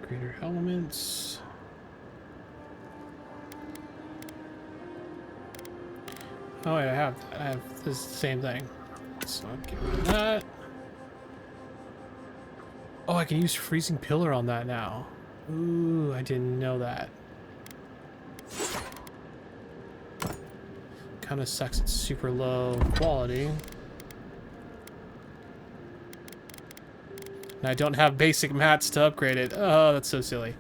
Greater elements. Oh wait, I have this is the same thing. So I'll get rid of that. Oh, I can use freezing pillar on that now. Ooh, I didn't know that. Kind of sucks it's super low quality. And I don't have basic mats to upgrade it. Oh, that's so silly.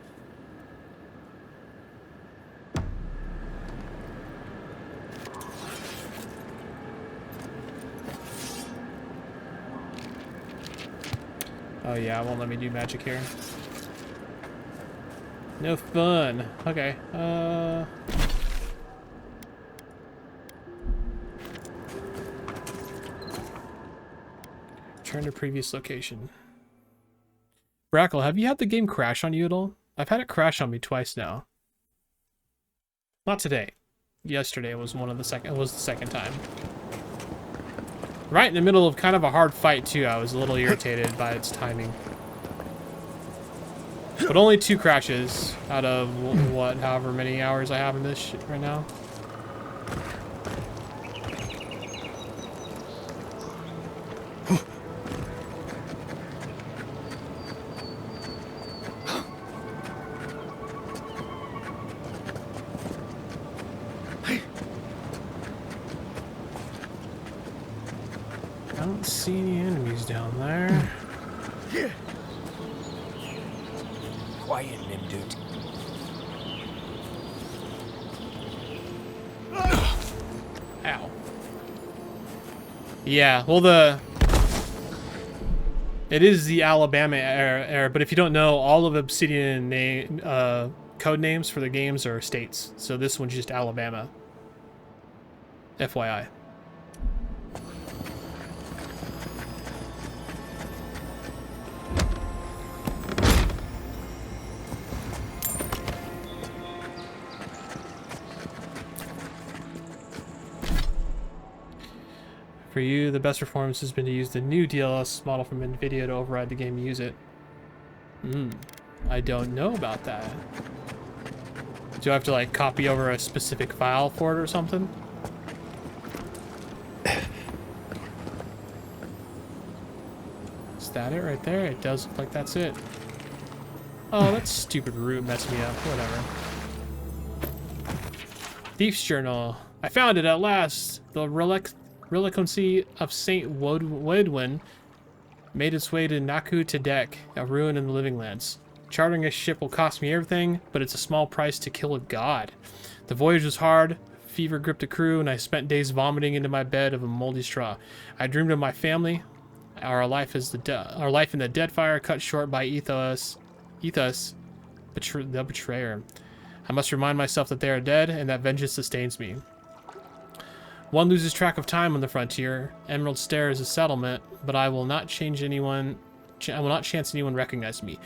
Oh yeah, it won't let me do magic here. No fun. Okay. Return to previous location. Brackle, have you had the game crash on you at all? I've had it crash on me twice now. Not today. Yesterday was the second time. Right in the middle of kind of a hard fight too. I was a little irritated by its timing. But only 2 crashes out of what, however many hours I have in this shit right now. I don't see any enemies down there. Quiet, Nimdut. Ow. Yeah, well it is the Alabama era, but if you don't know, all of Obsidian code names for the games are states. So this one's just Alabama. FYI. For you, the best performance has been to use the new DLS model from NVIDIA to override the game and use it. I don't know about that. Do I have to like copy over a specific file for it or something? Is that it right there? It does look like that's it. Oh, that stupid root messed me up. Whatever. Thief's Journal. I found it at last. The Reliquancy of Saint Wedwin made its way to Naku Tedek, a ruin in the Living Lands. Chartering a ship will cost me everything, but it's a small price to kill a god. The voyage was hard, fever gripped the crew, and I spent days vomiting into my bed of a moldy straw. I dreamed of my family, our life in the dead fire, cut short by the betrayer. I must remind myself that they are dead, and that vengeance sustains me. One loses track of time on the frontier. Emerald Stair is a settlement, but I will not chance anyone recognize me.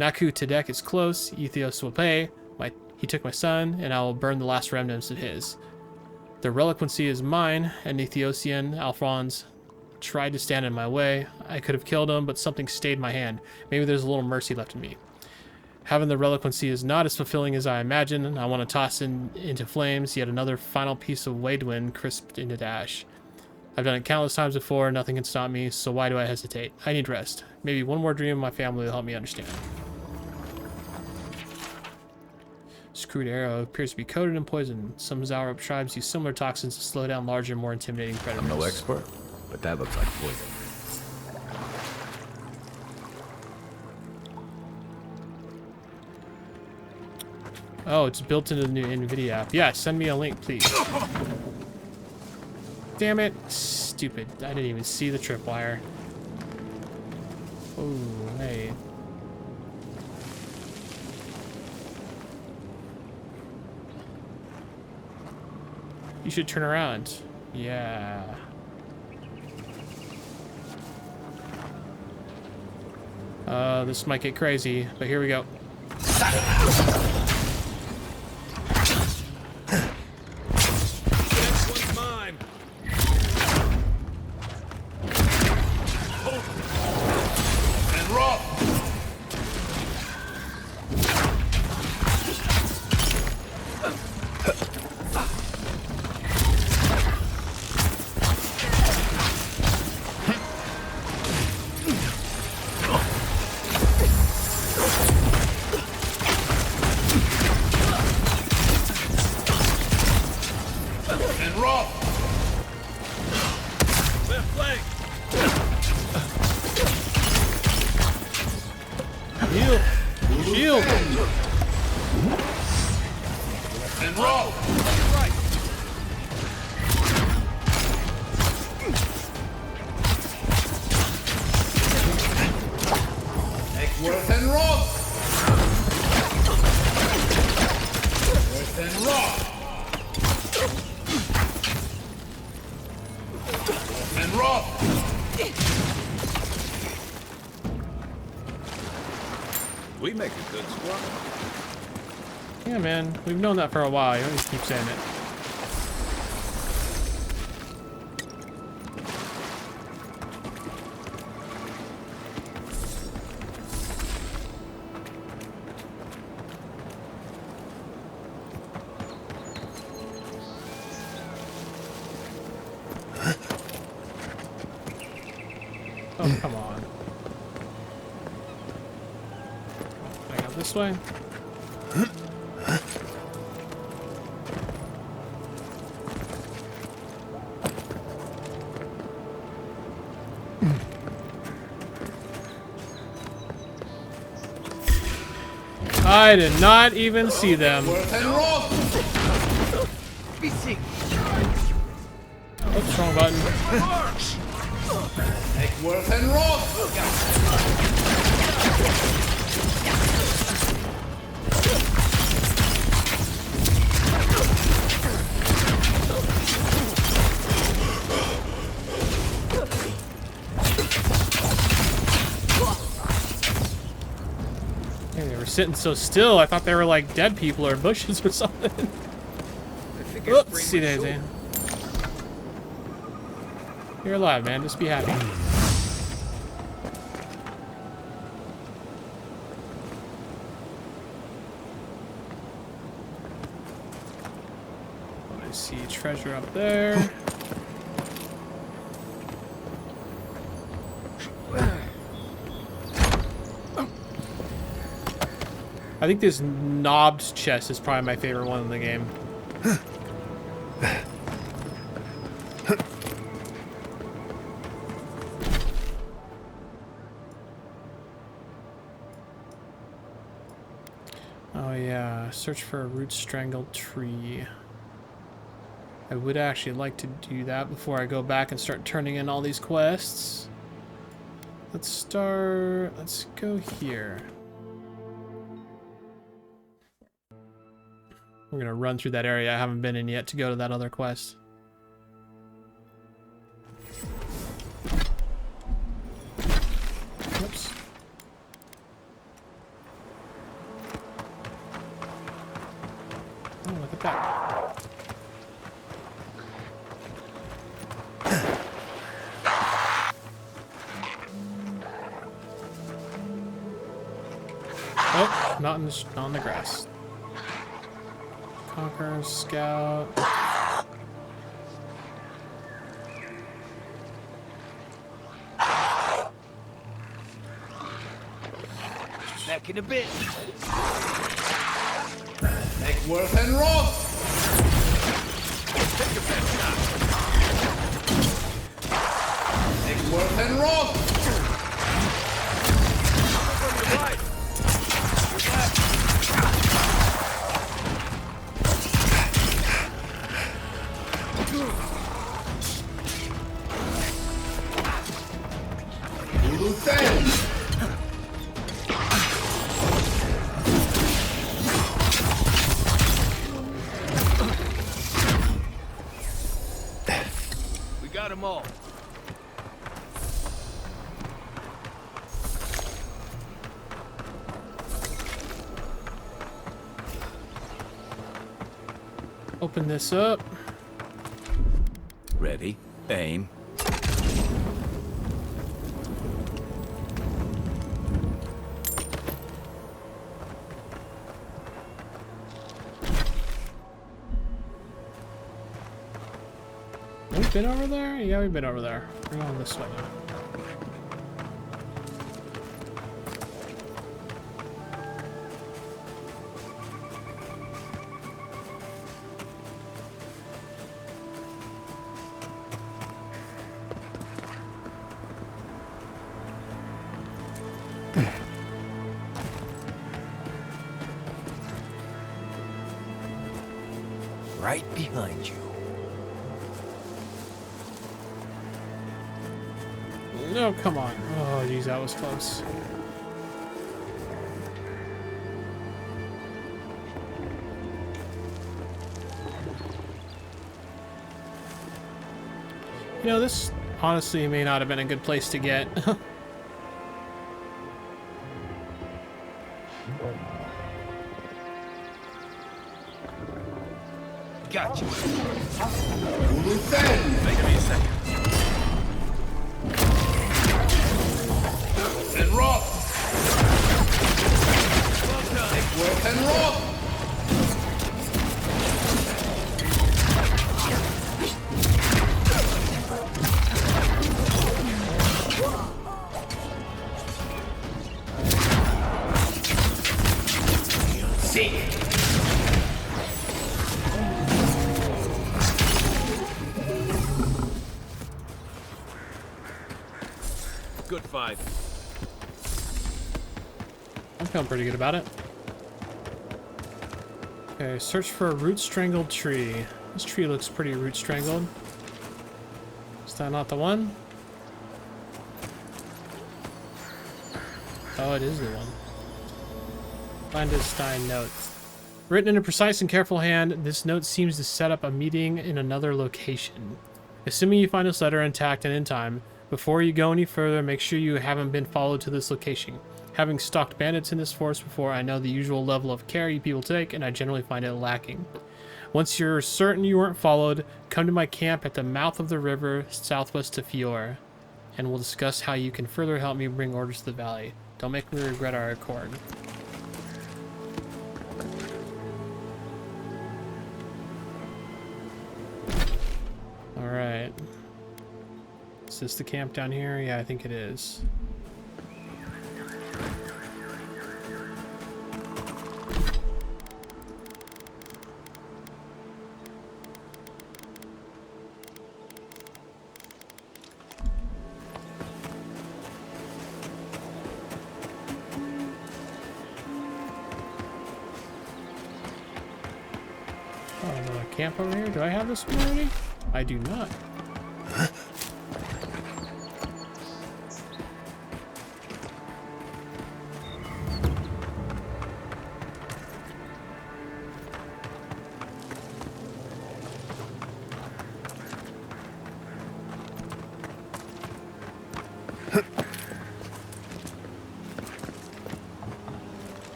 Naku Tedek is close. Ethos will pay. He took my son, and I will burn the last remnants of his. The Reliquancy is mine, and Ethosian Alphonse tried to stand in my way. I could have killed him, but something stayed my hand. Maybe there's a little mercy left in me. Having the Reliquancy is not as fulfilling as I imagined. I want to toss into flames yet another final piece of Wadewind crisped into ash. I've done it countless times before, nothing can stop me, so why do I hesitate? I need rest. Maybe one more dream of my family will help me understand. Screwed arrow appears to be coated in poison. Some Zaurup tribes use similar toxins to slow down larger, more intimidating predators. I'm no expert, but that looks like poison. Oh, it's built into the new NVIDIA app. Yeah, send me a link, please. Damn it. Stupid. I didn't even see the tripwire. Oh, hey. You should turn around. Yeah. This might get crazy, but here we go. Heal. Shield. And roll. Right. Take worth and roll. Worth and roll. Worth and roll. We make a good squad. Yeah, man. We've known that for a while. You always keep saying it. Oh, come on. I go this way. I did not even see them. Worth and roll. Oops, wrong button. Take worth and roll. Man, they were sitting so still. I thought they were like dead people or bushes or something. Oops, see Daisy. You're alive, man. Just be happy. I see treasure up there. I think this knobbed chest is probably my favorite one in the game. Oh yeah, search for a root strangled tree. I would actually like to do that before I go back and start turning in all these quests. Let's go here. We're gonna run through that area I haven't been in yet to go to that other quest. Oops. Oh, look at that. Oh, not on the grass. Conqueror, scout. Back in a bit. Take worth and roll. Take your best shot. Take worth and roll. From the right. We got them all. Open this up. Ready, aim. We've been over there? Yeah, we've been over there. We're going this way now. right behind you. No, come on. Oh, geez, that was close. You know, this honestly may not have been a good place to get. Gotcha. Defend. Make me a second. And rot. Well done. Make work and rot. Seek. Good fight. I'm feeling pretty good about it. Okay, search for a root strangled tree. This tree looks pretty root strangled. Is that not the one? Oh, it is the one. Clandestine note. Written in a precise and careful hand, this note seems to set up a meeting in another location. Assuming you find this letter intact and in time, before you go any further, make sure you haven't been followed to this location. Having stalked bandits in this forest before, I know the usual level of care you people take, and I generally find it lacking. Once you're certain you weren't followed, come to my camp at the mouth of the river southwest of Eora, and we'll discuss how you can further help me bring orders to the valley. Don't make me regret our accord. Alright. Is this the camp down here? Yeah, I think it is. Oh, another camp over here? Do I have this one already? I do not.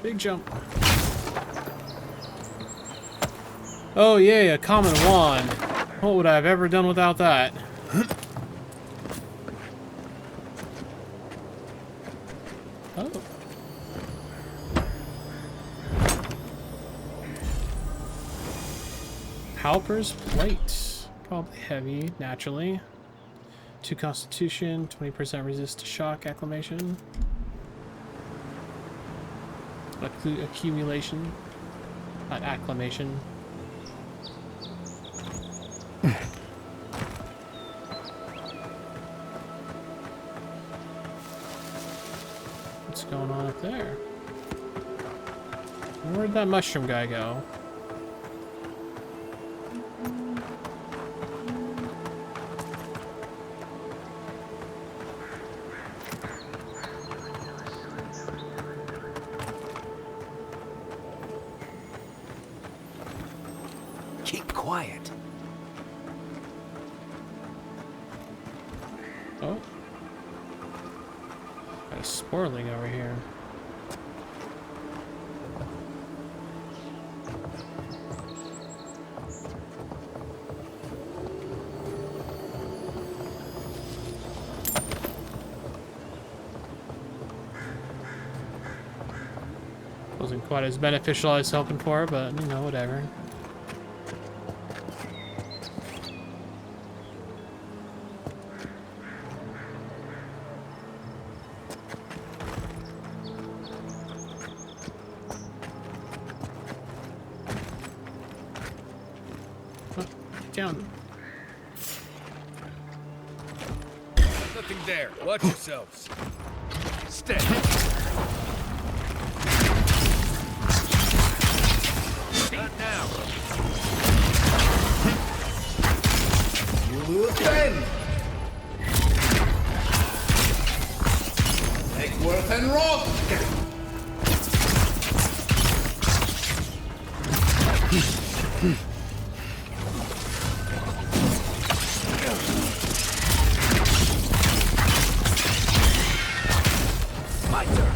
Big jump. Oh yay, a common wand. What would I have ever done without that? Oh. Halper's plate. Probably heavy, naturally. 2 constitution, 20% resist to shock acclimation. Accumulation. Not acclimation. What's going on up there? Where'd that mushroom guy go? Keep quiet. Oh. Got a sprawling over here. Wasn't quite as beneficial as I was hoping for, but you know, whatever. Down. Nothing there. Watch yourselves. Stay. Not now. My turn.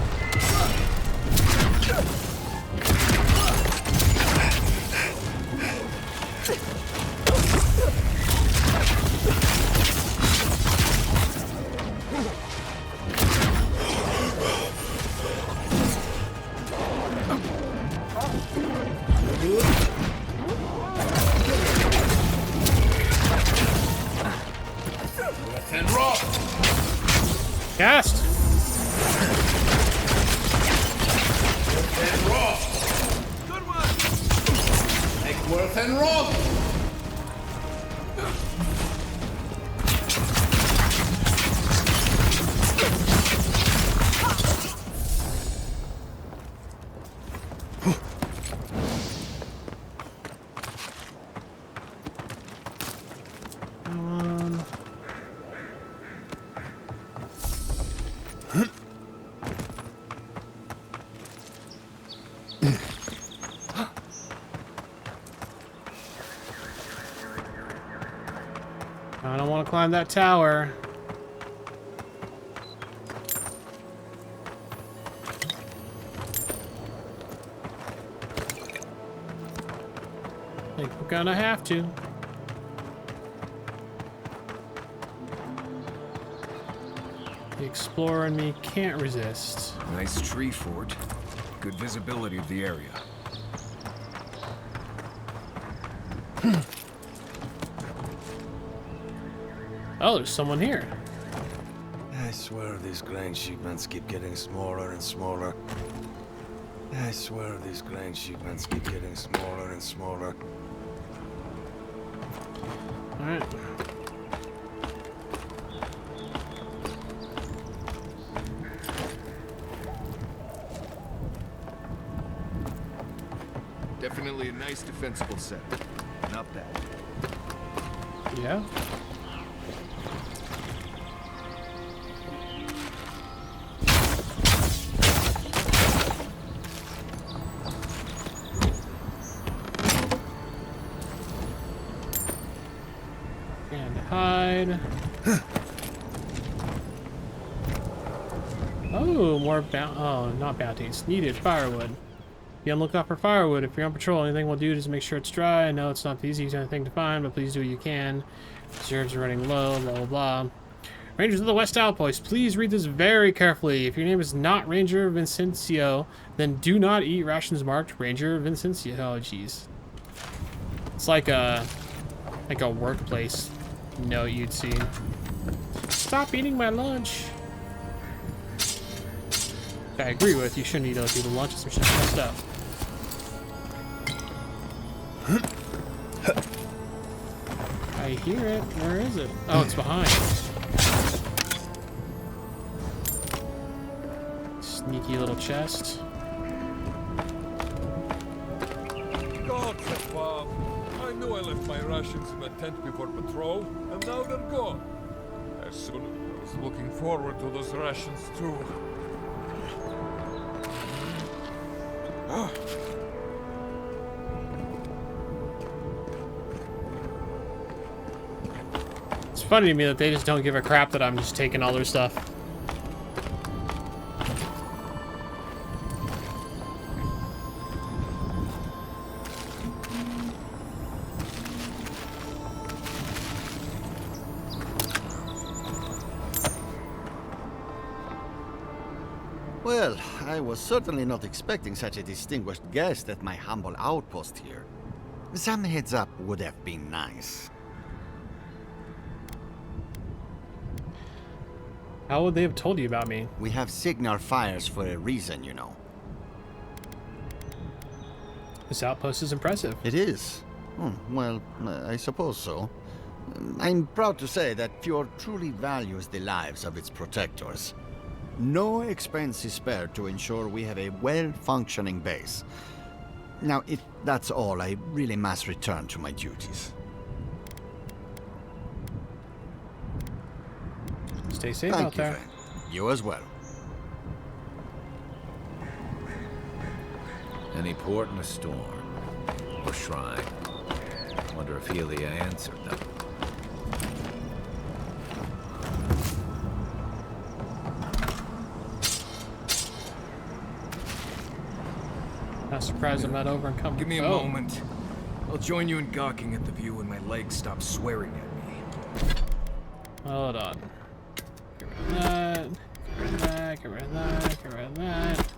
Worth and rot. Cast. And rot. Good one. Make worth and rot. I don't want to climb that tower. I think we're gonna have to. The explorer in me can't resist. Nice tree fort. Good visibility of the area. Oh, there's someone here. I swear these grain shipments keep getting smaller and smaller. I swear these grain shipments keep getting smaller and smaller. All right. Definitely a nice defensible set. Not bad. Yeah. And hide. Oh, more not bounties. Needed firewood. Be on the lookout for firewood. If you're on patrol, anything we'll do is make sure it's dry. I know it's not the easiest thing to find, but please do what you can. Reserves are running low, blah, blah, blah. Rangers of the West Outpost, please read this very carefully. If your name is not Ranger Vincencio, then do not eat rations marked Ranger Vincencio. Oh, jeez. It's like a workplace note you'd see. Stop eating my lunch. I agree with. You shouldn't eat other people's lunches. There's some messed up. I hear it. Where is it? Oh, it's behind. Sneaky little chest. God, Bob. I knew I left my rations in the tent before patrol, and now they're gone. As soon as I was looking forward to those rations too. It's funny to me that they just don't give a crap that I'm just taking all their stuff. Well, I was certainly not expecting such a distinguished guest at my humble outpost here. Some heads up would have been nice. How would they have told you about me? We have signal fires for a reason, you know. This outpost is impressive. It is. Well, I suppose so. I'm proud to say that Fjord truly values the lives of its protectors. No expense is spared to ensure we have a well-functioning base. Now, if that's all, I really must return to my duties. Stay safe Thank out you, there. friend. You as well. Any port in a storm. or shrine. Wonder if Helia answered them. Not surprised I'm not over and coming. Give me a moment. I'll join you in gawking at the view when my legs stop swearing at me. Hold on. Get rid of that. Get rid of that. Get rid of that. Get rid of that.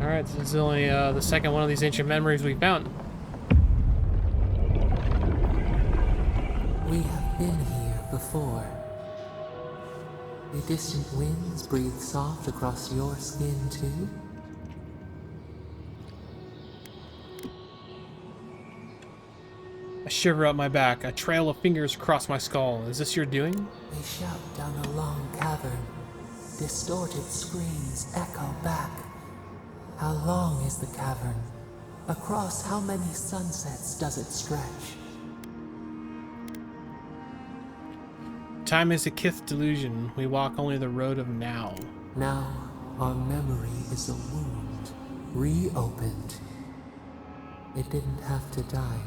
Alright, this is only the second one of these ancient memories we found. We have been here before. The distant winds breathe soft across your skin too? A shiver up my back, a trail of fingers across my skull. Is this your doing? They shout down a long cavern. Distorted screams echo back. How long is the cavern? Across how many sunsets does it stretch? Time is a kith delusion. We walk only the road of now. Now, our memory is a wound, reopened. It didn't have to die.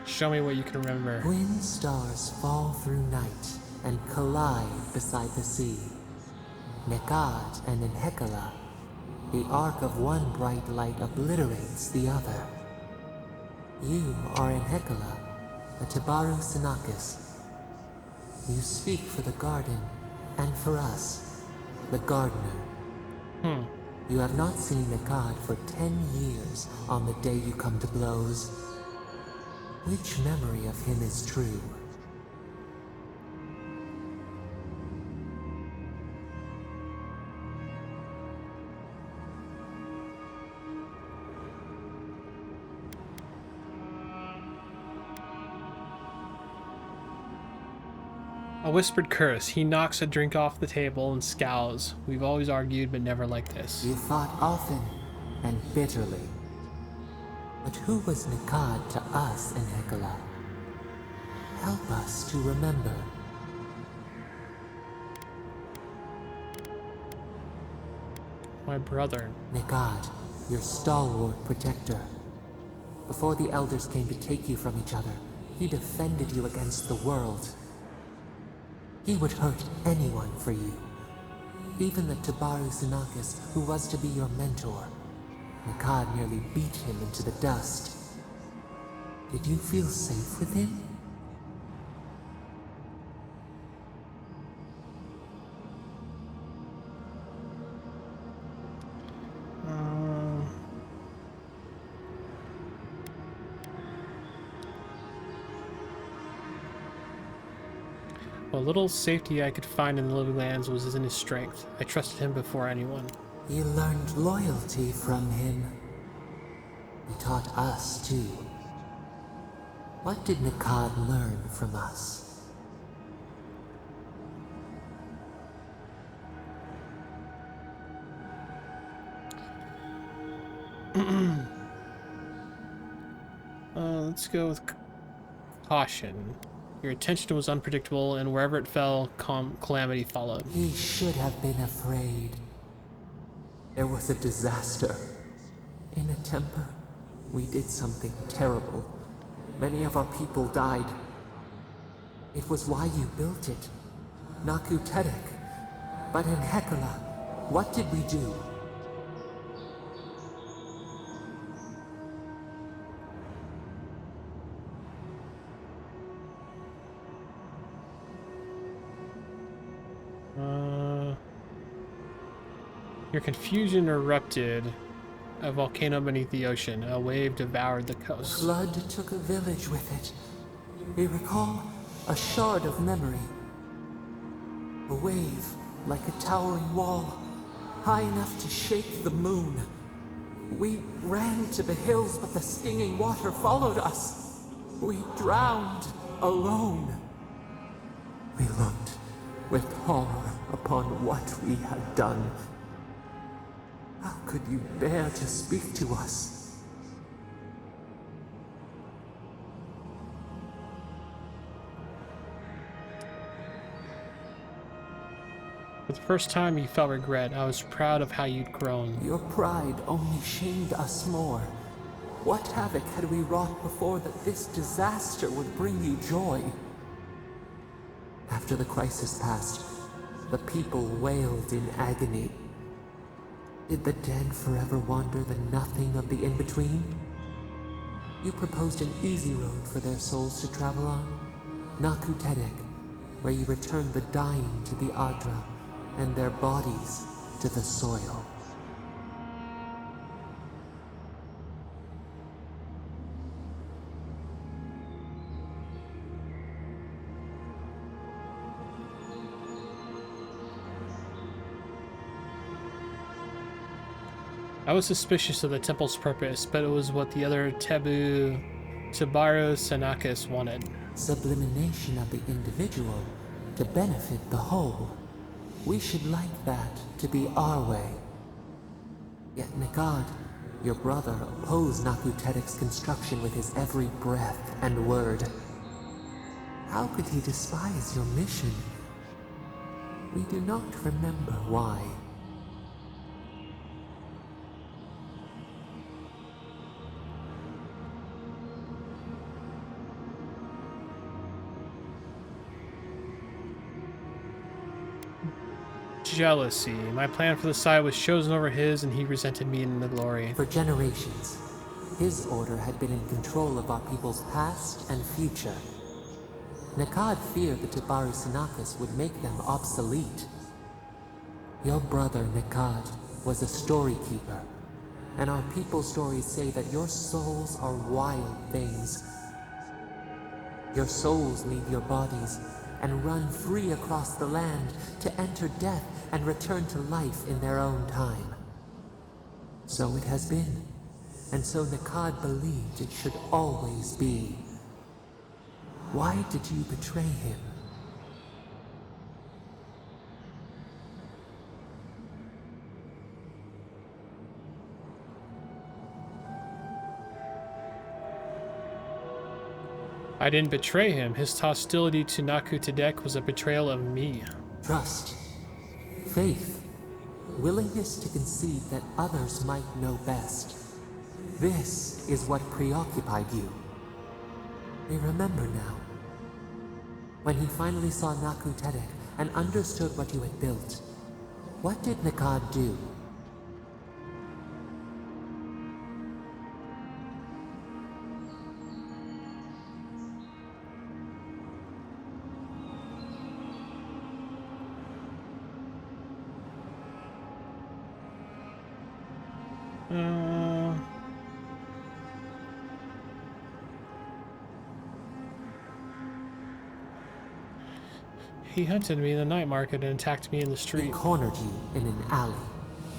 Show me what you can remember. Twin stars fall through night and collide beside the sea. Nekad and Enhekala. The arc of one bright light obliterates the other. You are Enhekala, a Tabaru Sinakis. You speak for the garden, and for us, the gardener. You have not seen Nekad for 10 years on the day you come to blows. Which memory of him is true? A whispered curse. He knocks a drink off the table and scowls. We've always argued, but never like this. You fought often and bitterly. But who was Nekad to us in Hekala? Help us to remember. My brother. Nekad, your stalwart protector. Before the elders came to take you from each other, he defended you against the world. He would hurt anyone for you. Even the Tabaru Sinakis, who was to be your mentor. Nekad nearly beat him into the dust. Did you feel safe with him? What little safety I could find in the Living Lands was in his strength. I trusted him before anyone. You learned loyalty from him. He taught us, too. What did Nekad learn from us? Let's go with caution. Your attention was unpredictable, and wherever it fell, calamity followed. He should have been afraid. There was a disaster. In a temper, we did something terrible. Many of our people died. It was why you built it. Naku Tedek. But in Hekala, what did we do? Your confusion erupted. A volcano beneath the ocean. A wave devoured the coast. Flood took a village with it. We recall a shard of memory. A wave, like a towering wall, high enough to shake the moon. We ran to the hills, but the stinging water followed us. We drowned alone. We looked with horror upon what we had done. How could you bear to speak to us? For the first time you felt regret. I was proud of how you'd grown. Your pride only shamed us more. What havoc had we wrought before that this disaster would bring you joy? After the crisis passed, the people wailed in agony. Did the dead forever wander the nothing of the in-between? You proposed an easy road for their souls to travel on, Naku Tedek, where you returned the dying to the Adra, and their bodies to the soil. I was suspicious of the temple's purpose, but it was what the other Tebu Tabaru Sanakis wanted. Sublimination of the individual to benefit the whole. We should like that to be our way. Yet Nagad, your brother, opposed Naku Tedek's construction with his every breath and word. How could he despise your mission? We do not remember why. Jealousy. My plan for the side was chosen over his, and he resented me in the glory. For generations, his order had been in control of our people's past and future. Nakad feared the Tabaru Sanakas would make them obsolete. Your brother Nakad was a story keeper, and our people's stories say that your souls are wild things. Your souls leave your bodies and run free across the land to enter death and return to life in their own time. So it has been, and so Nakad believed it should always be. Why did you betray him? I didn't betray him. His hostility to Naku Tedek was a betrayal of me. Trust, faith, willingness to concede that others might know best. This is what preoccupied you. We remember now. When he finally saw Naku Tedek and understood what you had built, what did Nakad do? He hunted me in the night market and attacked me in the He street. cornered you in an alley.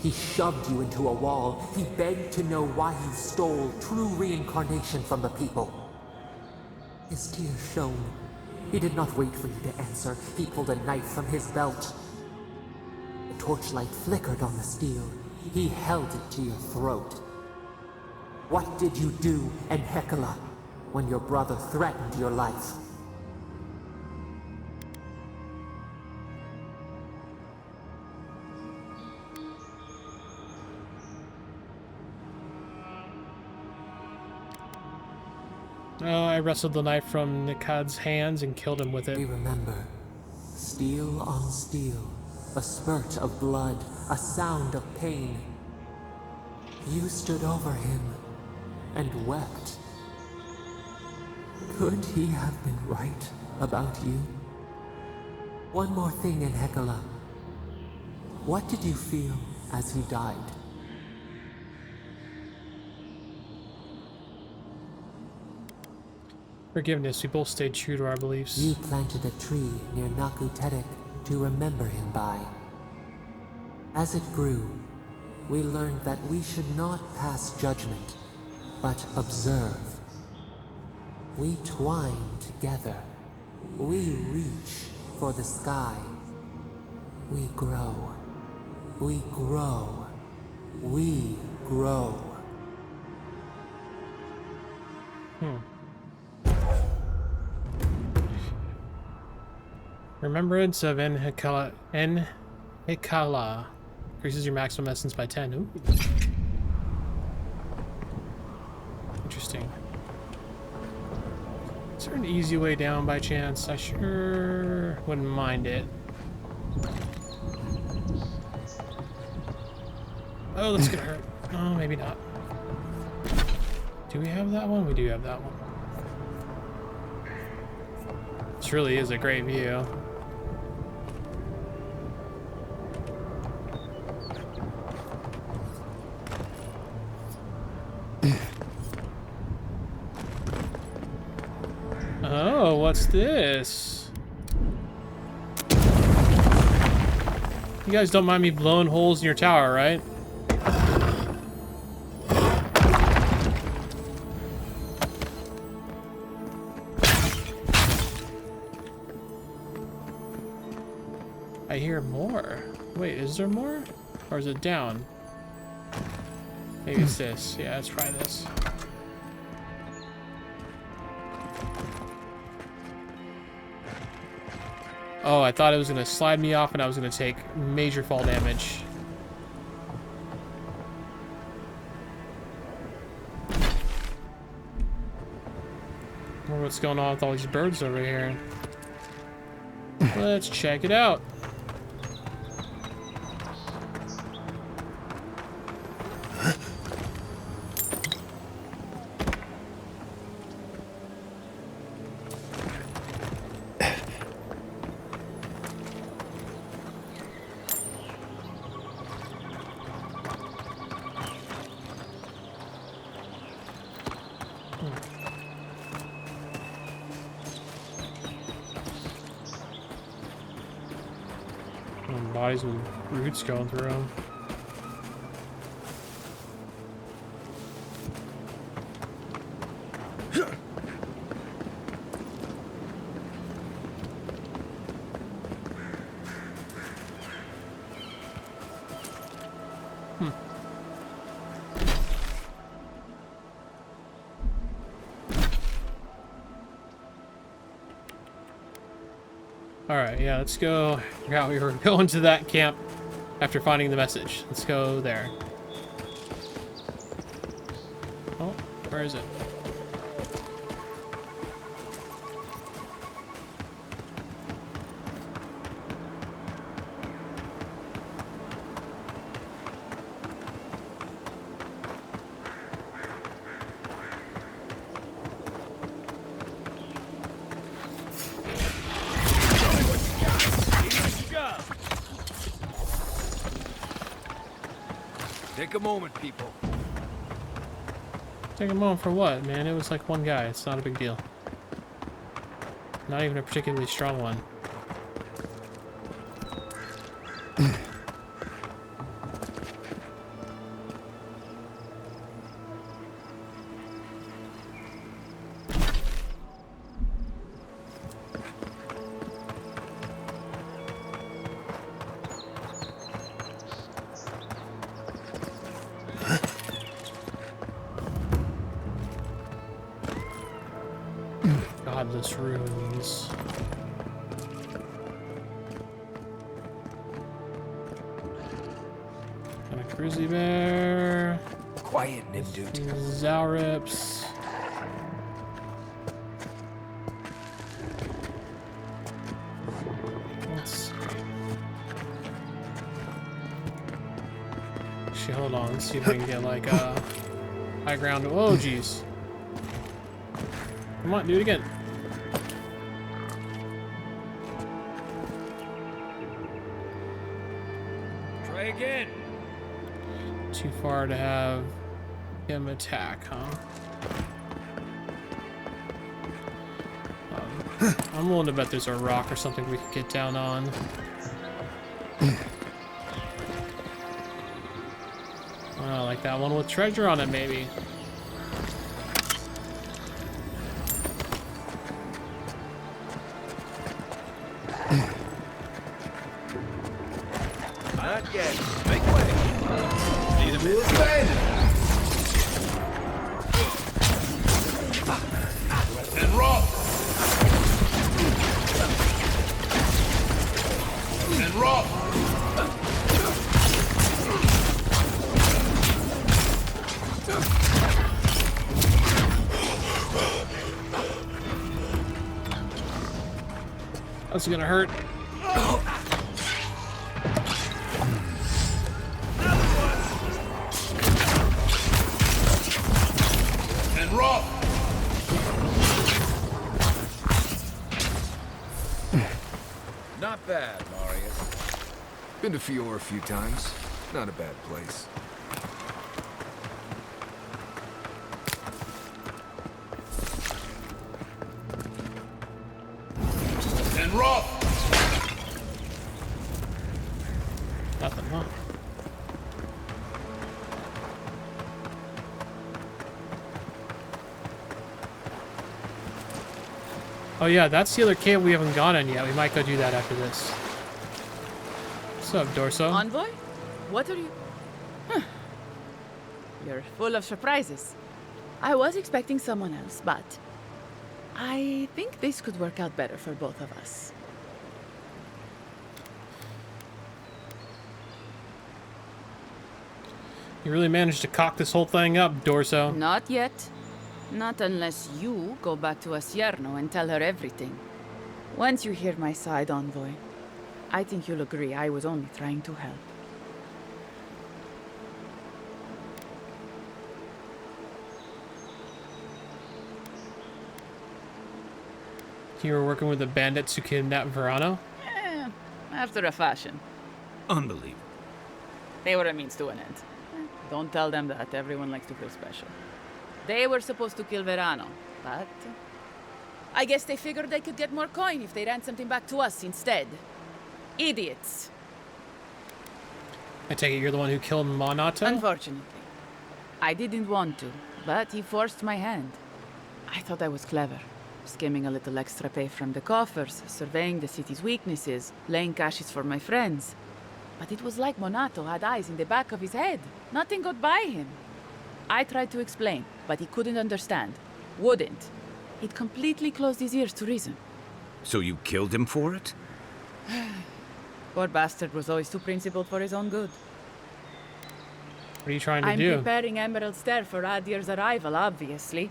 He shoved you into a wall. He begged to know why you stole true reincarnation from the people. His tears shone. He did not wait for you to answer. He pulled a knife from his belt. The torchlight flickered on the steel. He held it to your throat. What did you do, Enhekala, when your brother threatened your life? I wrestled the knife from Nikad's hands and killed him with it. We remember. Steel on steel. A spurt of blood. A sound of pain. You stood over him and wept. Could he have been right about you? One more thing, Enhekala. What did you feel as he died? Forgiveness. We both stayed true to our beliefs. You planted a tree near Naku Tedek to remember him by. As it grew, we learned that we should not pass judgment, but observe. We twine together. We reach for the sky. We grow. We grow. we grow. Remembrance of Enhekala. Increases your maximum essence by 10. Ooh. Interesting. Is there an easy way down by chance? I sure wouldn't mind it. Oh, that's gonna hurt. Oh, maybe not. Do we have that one? We do have that one. This really is a great view. Oh, what's this? You guys don't mind me blowing holes in your tower, right? I hear more. Wait, is there more? Or is it down? Maybe it's this. Yeah, let's try this. Oh, I thought it was going to slide me off and I was going to take major fall damage. I wonder what's going on with all these birds over here. Let's check it out. Bodies with roots going through them. Alright, yeah, let's go. I forgot we were going to that camp after finding the message. Let's go there. Oh, where is it? Take a moment, people. Take a moment for what, man? It was like one guy. It's not a big deal. Not even a particularly strong one. Godless ruins. And a grizzly bear. Quiet, Nimdude. Zalrips. Let's see. Actually, hold on. Let's see if I can get like a high ground. Oh, jeez. Come on, do it again. Try again. Too far to have him attack, huh? I'm willing to bet there's a rock or something we could get down on. Oh, like that one with treasure on it, maybe. Not yet. Make way. Enemy is landed. Wet and rough. Wet and rough. That's gonna hurt. And rough. Not bad, Marius. Been to Fiora a few times. Not a bad place. And rough. Nothing, huh? Oh yeah, that's the other cave we haven't gone in yet. We might go do that after this. What's up, Dorso? Envoy? What are you... Huh. You're full of surprises. I was expecting someone else, but... I think this could work out better for both of us. You really managed to cock this whole thing up, Dorso. Not yet. Not unless you go back to Asierno and tell her everything. Once you hear my side, Envoy, I think you'll agree I was only trying to help. You were working with the bandits who kidnapped Verano? After a fashion. Unbelievable. They were a means to an end. Don't tell them that. Everyone likes to feel special. They were supposed to kill Verano, but... I guess they figured they could get more coin if they ransomed him back to us instead. Idiots. I take it you're the one who killed Monato? Unfortunately. I didn't want to, but he forced my hand. I thought I was clever. Skimming a little extra pay from the coffers, surveying the city's weaknesses, laying caches for my friends. But it was like Monato had eyes in the back of his head. Nothing got by him. I tried to explain, but he couldn't understand. Wouldn't. It completely closed his ears to reason. So you killed him for it? Poor bastard was always too principled for his own good. What are you trying to I'm do? preparing Emerald Stair for Aedyr's arrival, obviously.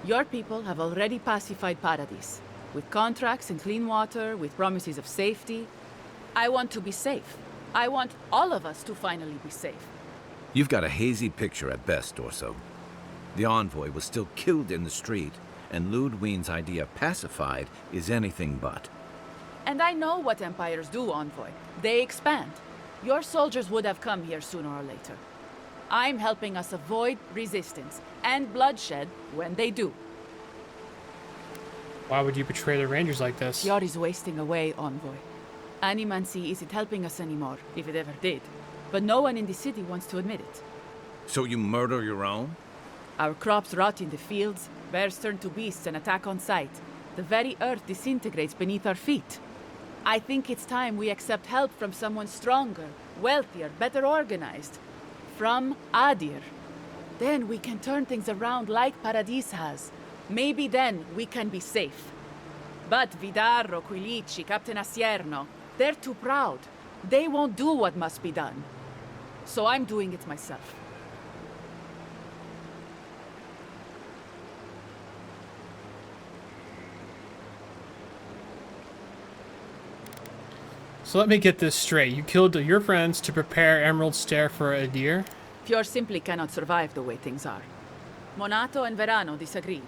Your people have already pacified Paradise, with contracts and clean water, with promises of safety. I want to be safe. I want all of us to finally be safe. You've got a hazy picture at best, Dorso. The envoy was still killed in the street, and Ludwine's idea of pacified is anything but. And I know what empires do, Envoy. They expand. Your soldiers would have come here sooner or later. I'm helping us avoid resistance and bloodshed when they do. Why would you betray the Rangers like this? Fior is wasting away, Envoy. Animancy isn't helping us anymore, if it ever did. But no one in the city wants to admit it. So you murder your own? Our crops rot in the fields, bears turn to beasts and attack on sight. The very earth disintegrates beneath our feet. I think it's time we accept help from someone stronger, wealthier, better organized. From Aedyr. Then we can turn things around like Paradis has. Maybe then we can be safe. But Vidarro, Quilici, Captain Asierno, they're too proud. They won't do what must be done. So I'm doing it myself. So let me get this straight. You killed your friends to prepare Emerald Stair for Aedyr? Fior simply cannot survive the way things are. Monato and Verano disagreed.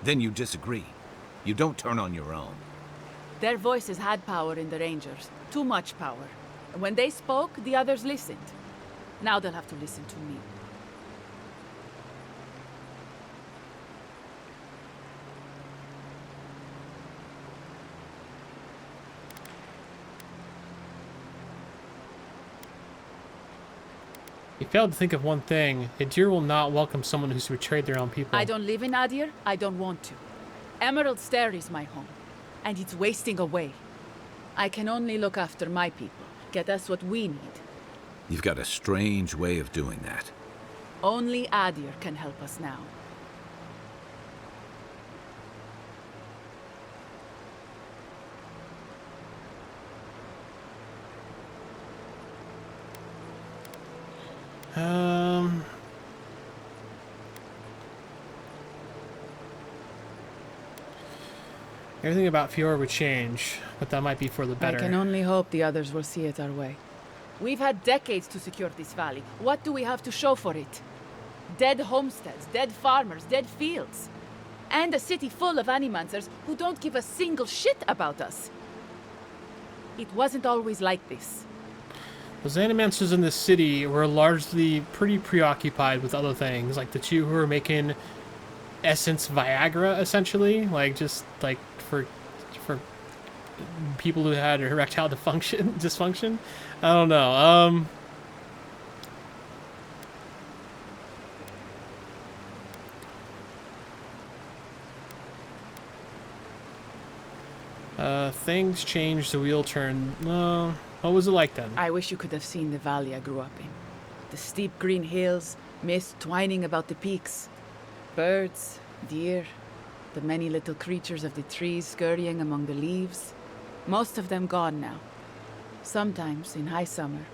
Then you disagree. You don't turn on your own. Their voices had power in the Rangers. Too much power. And when they spoke, the others listened. Now they'll have to listen to me. You failed to think of one thing. Aedyr will not welcome someone who's betrayed their own people. I don't live in Aedyr. I don't want to. Emerald Stair is my home. And it's wasting away. I can only look after my people. Get us what we need. You've got a strange way of doing that. Only Aedyr can help us now. Everything about Fiora would change, but that might be for the better. I can only hope the others will see it our way. We've had decades to secure this valley. What do we have to show for it? Dead homesteads, dead farmers, dead fields. And a city full of animancers who don't give a single shit about us. It wasn't always like this. Those animancers in this city were largely pretty preoccupied with other things, like the two who were making essence Viagra, essentially, like just like for people who had erectile dysfunction. I don't know. Things changed, the wheel turned. No, what was it like then? I wish you could have seen the valley I grew up in. The steep green hills, mist twining about the peaks. Birds, deer, the many little creatures of the trees scurrying among the leaves. Most of them gone now. Sometimes, in high summer,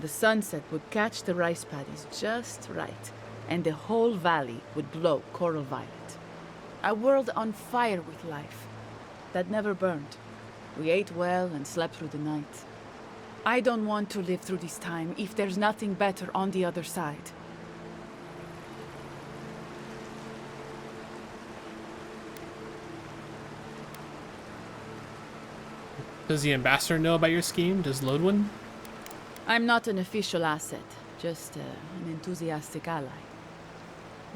the sunset would catch the rice paddies just right, and the whole valley would glow coral violet. A world on fire with life that never burned. We ate well and slept through the night. I don't want to live through this time if there's nothing better on the other side. Does the ambassador know about your scheme? Does Lodwin? I'm not an official asset, just an enthusiastic ally.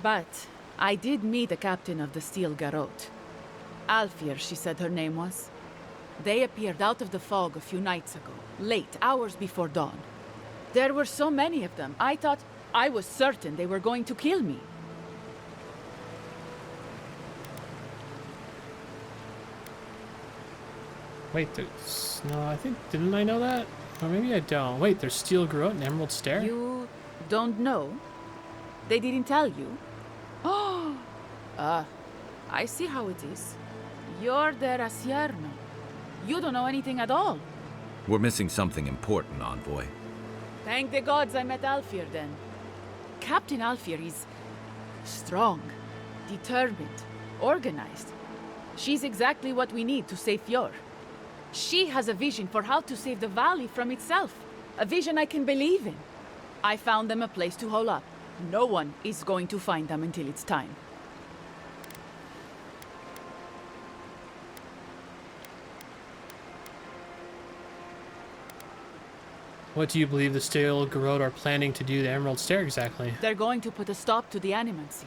But I did meet the captain of the Steel Garrote. Alfir, she said her name was. They appeared out of the fog a few nights ago, late, hours before dawn. There were so many of them, I was certain they were going to kill me. Wait, there's... No, I think... Didn't I know that? Or maybe I don't. Wait, there's Steel Garrote and Emerald Stair? You don't know? They didn't tell you? Oh! I see how it is. You're their Asierno. You don't know anything at all. We're missing something important, Envoy. Thank the gods I met Alfir then. Captain Alfir is strong, determined, organized. She's exactly what we need to save Fjord. She has a vision for how to save the valley from itself. A vision I can believe in. I found them a place to hole up. No one is going to find them until it's time. What do you believe the Steel Garrote are planning to do to Emerald Stair exactly? They're going to put a stop to the animancy.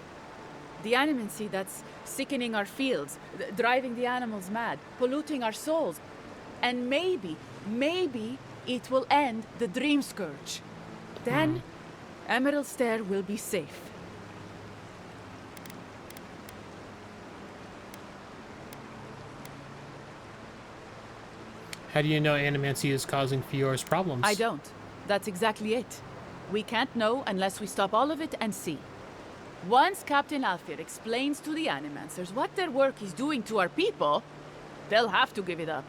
The animancy that's sickening our fields, driving the animals mad, polluting our souls. And maybe it will end the Dream Scourge. Then, Emerald Stair will be safe. How do you know animancy is causing Fior's problems? I don't. That's exactly it. We can't know unless we stop all of it and see. Once Captain Alfir explains to the animancers what their work is doing to our people, they'll have to give it up.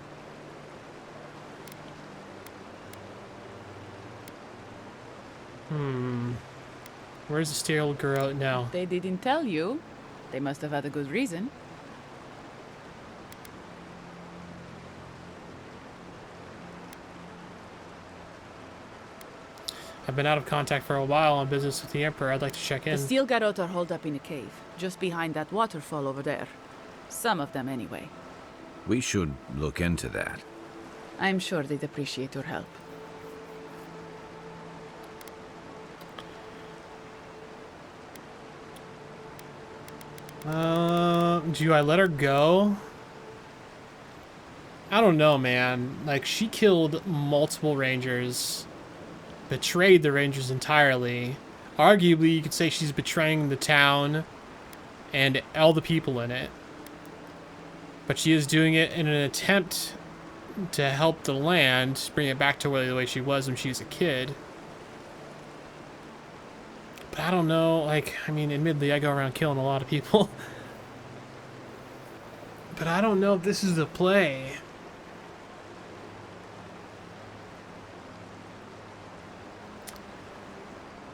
Where's the Steel Garrote now? They didn't tell you. They must have had a good reason. I've been out of contact for a while on business with the Emperor. I'd like to check in. The Steel Garrote are holed up in a cave, just behind that waterfall over there. Some of them, anyway. We should look into that. I'm sure they'd appreciate your help. Do I let her go? I don't know, man. Like, she killed multiple rangers. Betrayed the rangers entirely. Arguably, you could say she's betraying the town and all the people in it. But she is doing it in an attempt to help the land, bring it back to the way she was when she was a kid. But I don't know, like, I mean, admittedly, I go around killing a lot of people. But I don't know if this is the play.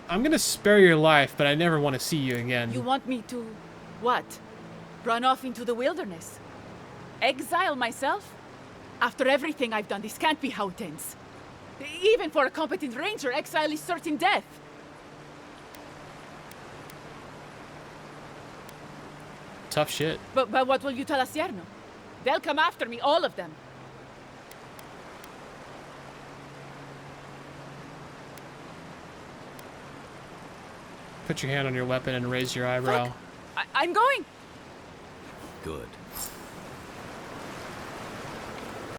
I'm gonna spare your life, but I never want to see you again. You want me to... what? Run off into the wilderness? Exile myself? After everything I've done, this can't be how it ends. Even for a competent ranger, exile is certain death. Tough shit. But what will you tell Asierno? They'll come after me, all of them. Put your hand on your weapon and raise your eyebrow. I'm going! Good.